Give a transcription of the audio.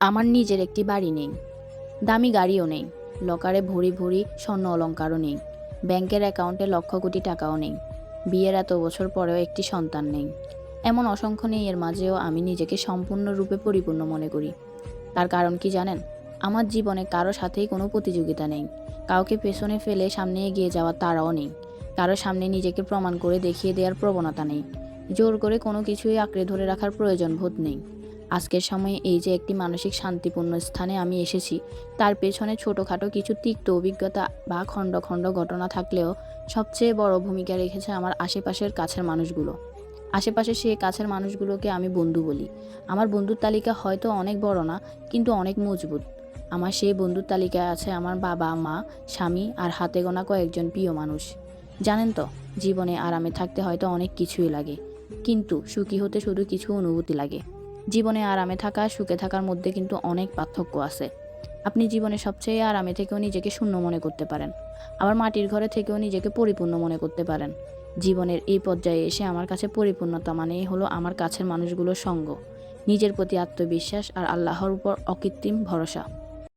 আমার নিজের একটি বাড়ি নেই, দামি গাড়িও নেই, লকারে ভরি ভরি স্বর্ণ অলংকারও নেই, ব্যাংকের অ্যাকাউন্টে লক্ষ কোটি টাকাও নেই, বিয়ের এত বছর পরেও একটি সন্তান নেই। এমন অসংখ্য নেই এর মাঝেও আমি নিজেকে সম্পূর্ণরূপে পরিপূর্ণ মনে করি। তার কারণ কি জানেন? আমার জীবনে কারো সাথেই কোনো প্রতিযোগিতা নেই, কাউকে পেছনে ফেলে সামনে এগিয়ে যাওয়ার তাড়াও নেই, কারো সামনে নিজেকে প্রমাণ করে দেখিয়ে দেওয়ার প্রবণতা নেই, জোর করে কোনো কিছুই আঁকড়ে ধরে রাখার প্রয়োজন বোধ নেই। আজকের সময়ে এই যে একটি মানসিক শান্তিপূর্ণ স্থানে আমি এসেছি, তার পেছনে ছোটোখাটো কিছু তিক্ত অভিজ্ঞতা বা খণ্ড খণ্ড ঘটনা থাকলেও সবচেয়ে বড় ভূমিকা রেখেছে আমার আশেপাশের কাছের মানুষগুলো। আশেপাশে সেই কাছের মানুষগুলোকে আমি বন্ধু বলি। আমার বন্ধুর তালিকা হয়তো অনেক বড় না, কিন্তু অনেক মজবুত। আমার সেই বন্ধুর তালিকায় আছে আমার বাবা, মা, স্বামী আর হাতে গোনা কয়েকজন প্রিয় মানুষ। জানেন তো, জীবনে আরামে থাকতে হয়তো অনেক কিছুই লাগে, কিন্তু সুখী হতে শুধু কিছু অনুভূতি লাগে। জীবনে আরামে থাকা আর সুখে থাকার মধ্যে কিন্তু অনেক পার্থক্য আছে। আপনি জীবনে সবচেয়ে আরামে থেকেও নিজেকে শূন্য মনে করতে পারেন, আবার মাটির ঘরে থেকেও নিজেকে পরিপূর্ণ মনে করতে পারেন। জীবনের এই পর্যায়ে এসে আমার কাছে পরিপূর্ণতা মানেই হলো আমার কাছের মানুষগুলোর সঙ্গ, নিজের প্রতি আত্মবিশ্বাস আর আল্লাহর উপর অকৃত্রিম ভরসা।